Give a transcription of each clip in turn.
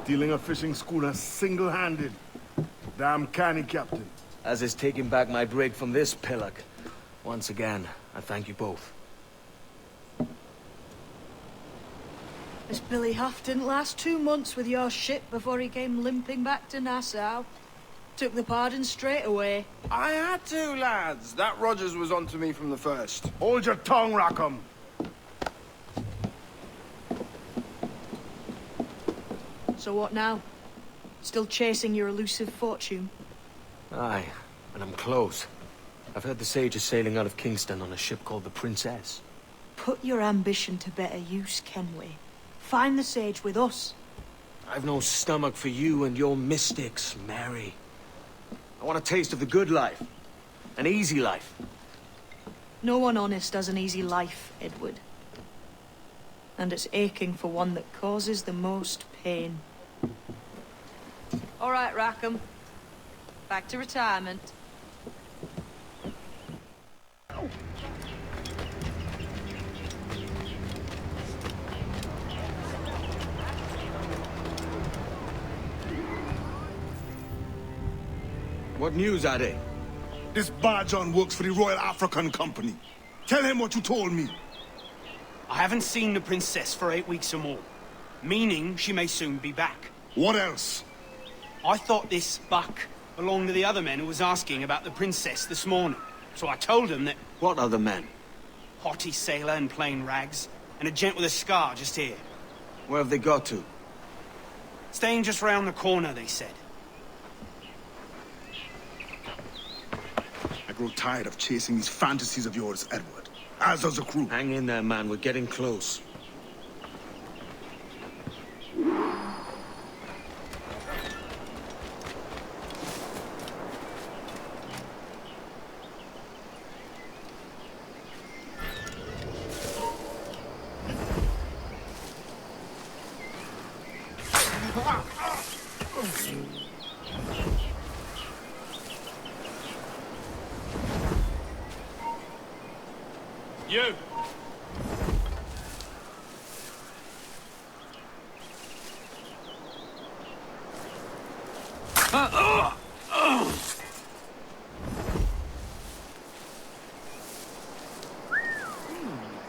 Stealing a fishing schooner single-handed. Damn canny, Captain. As is taking back my brig from this pillock. Once again, I thank you both. This Billy Huff didn't last 2 months with your ship before he came limping back to Nassau. Took the pardon straight away. I had to, lads. That Rogers was onto me from the first. Hold your tongue, Rackham. So what now? Still chasing your elusive fortune? Aye, and I'm close. I've heard the Sage is sailing out of Kingston on a ship called the Princess. Put your ambition to better use, Kenway. Find the Sage with us. I've no stomach for you and your mystics, Mary. I want a taste of the good life. An easy life. No one honest has an easy life, Edward. And it's aching for one that causes the most pain. All right, Rackham. Back to retirement. What news, Ade? This Barjon works for the Royal African Company. Tell him what you told me. I haven't seen the princess for 8 weeks or more. Meaning she may soon be back. What else? I thought this buck belonged to the other men who was asking about the princess this morning. So I told him that... What other men? Haughty sailor in plain rags, and a gent with a scar just here. Where have they got to? Staying just round the corner, they said. I grow tired of chasing these fantasies of yours, Edward. As does the crew. Hang in there, man. We're getting close. You!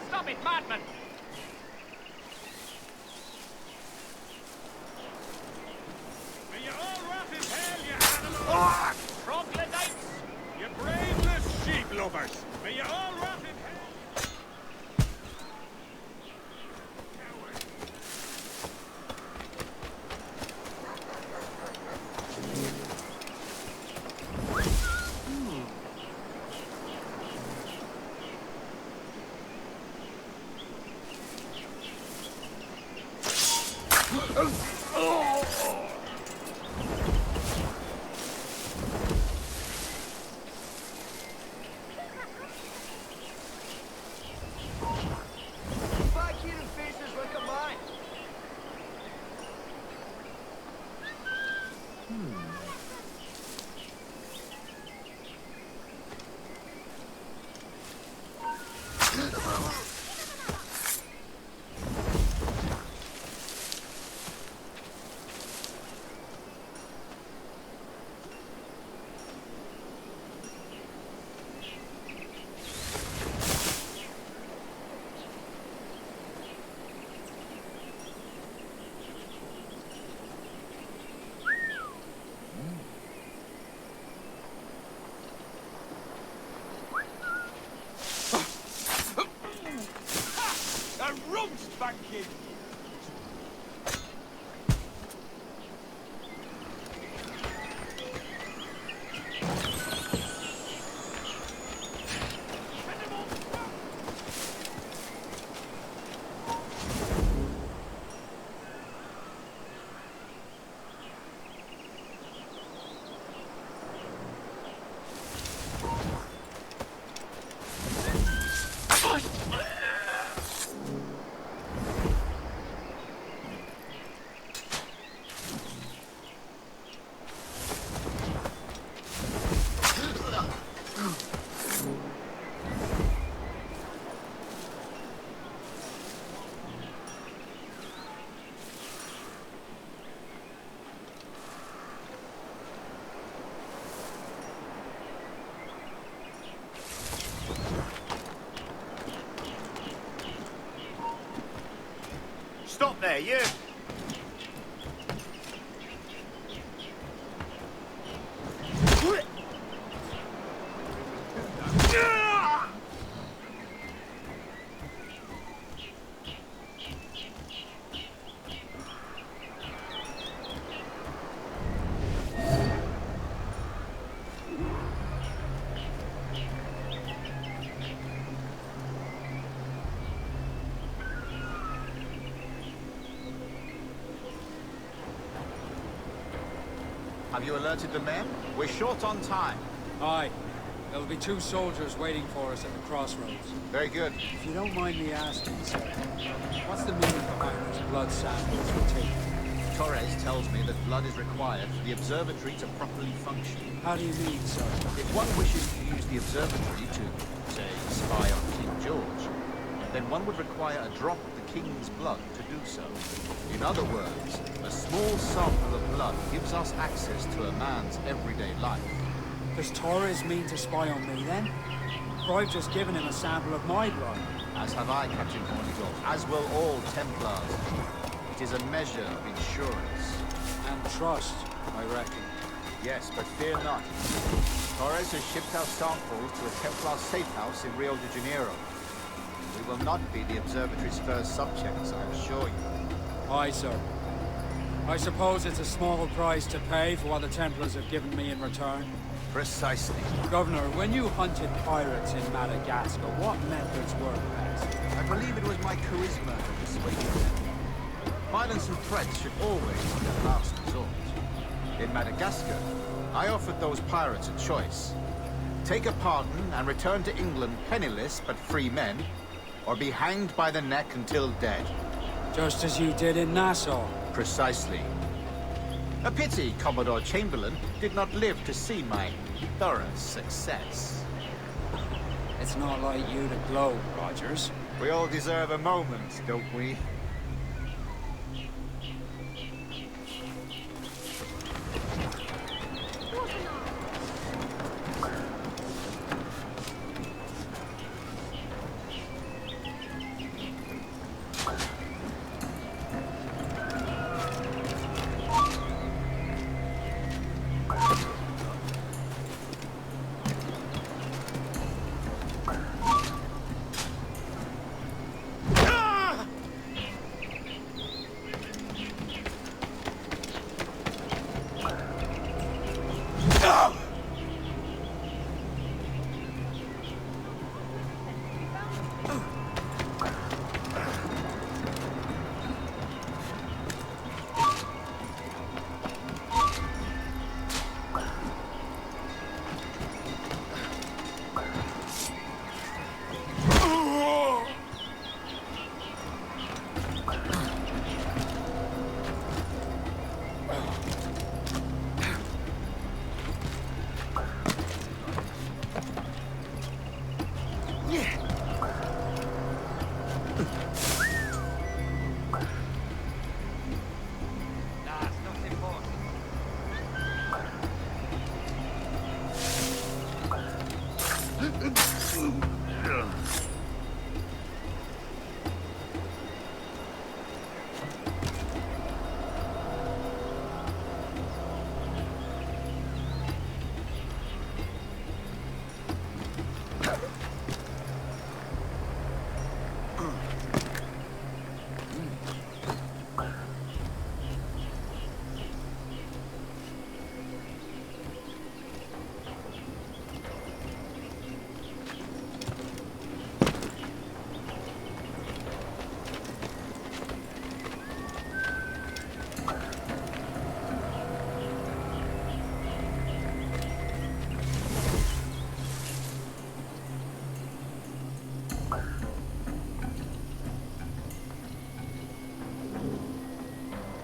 Stop it, madman! May you all rot in hell, you animals! Troglodytes! You brainless sheep lovers! May you all rot in hell! Back in. there, you! Have you alerted the men? We're short on time. Aye. There'll be 2 soldiers waiting for us at the crossroads. Very good. If you don't mind me asking, sir, what's the meaning behind those blood samples we're taking? Torres tells me that blood is required for the observatory to properly function. How do you mean, sir? If one wishes to use the observatory to, say, spy on King George, then one would require a drop of the King's blood to do so. In other words, a small sample of blood gives us access to a man's everyday life. Does Torres mean to spy on me, then? For I've just given him a sample of my blood. As have I, Captain Hornigold, as will all Templars. It is a measure of insurance. And trust, I reckon. Yes, but fear not. Torres has shipped our samples to a Templar safe house in Rio de Janeiro. We will not be the observatory's first subjects, I assure you. Aye, sir. I suppose it's a small price to pay for what the Templars have given me in return. Precisely. Governor, when you hunted pirates in Madagascar, what methods worked best? I believe it was my charisma that persuaded them. Violence and threats should always be the last resort. In Madagascar, I offered those pirates a choice. Take a pardon and return to England penniless but free men, or be hanged by the neck until dead. Just as you did in Nassau. Precisely. A pity Commodore Chamberlain did not live to see my thorough success. It's not like you to gloat, Rogers. We all deserve a moment, don't we?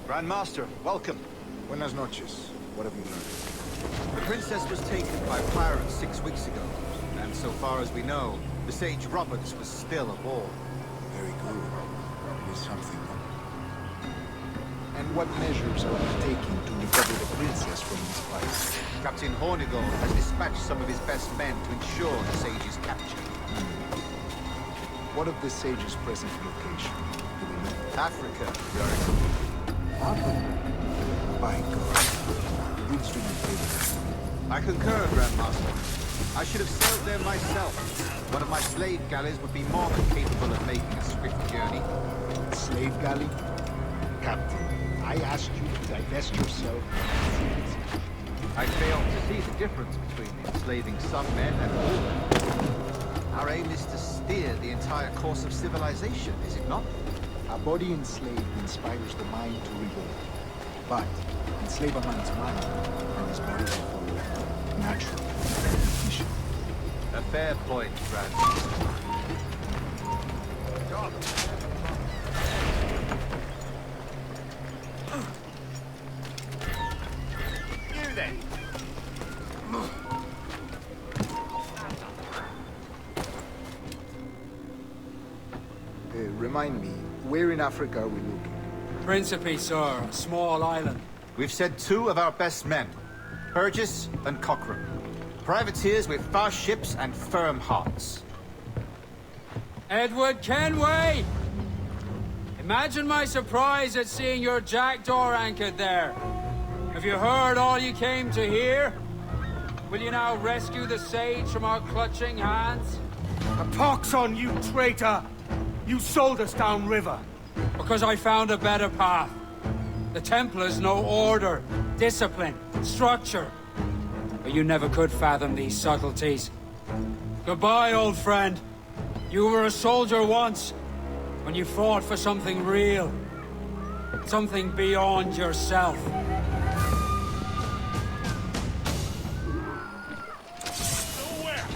Grand Master, welcome. Buenas noches. What have you learned? The princess was taken by pirates 6 weeks ago, and so far as we know, the sage Roberts was still aboard. Very good. It is something. And what measures are you taking to recover the princess from these pirates? Captain Hornigold has dispatched some of his best men to ensure the sage's capture. What of the sage's present location? Do we know? Africa, Your Excellency. Africa? By God. The winds do me favor. I concur, Grandmaster. I should have sailed there myself. One of my slave galleys would be more than capable of making a swift journey. Slave galley? Captain, I asked you to divest yourself of secrets. I fail to see the difference between enslaving some men and all men. Our aim is to steer the entire course of civilization, is it not? A body enslaved inspires the mind to revolt. But enslave a man's mind, and his body will follow. Natural. Efficient. A fair point, Grandmaster. You then. Remind me, where in Africa are we looking? Principe, sir, a small island. We've sent 2 of our best men, Burgess and Cochrane. Privateers with fast ships and firm hearts. Edward Kenway! Imagine my surprise at seeing your jackdaw anchored there. Have you heard all you came to hear? Will you now rescue the sage from our clutching hands? A pox on you, traitor! You sold us downriver. Because I found a better path. The Templars know order, discipline, structure. But you never could fathom these subtleties. Goodbye, old friend. You were a soldier once, when you fought for something real. Something beyond yourself. Nowhere.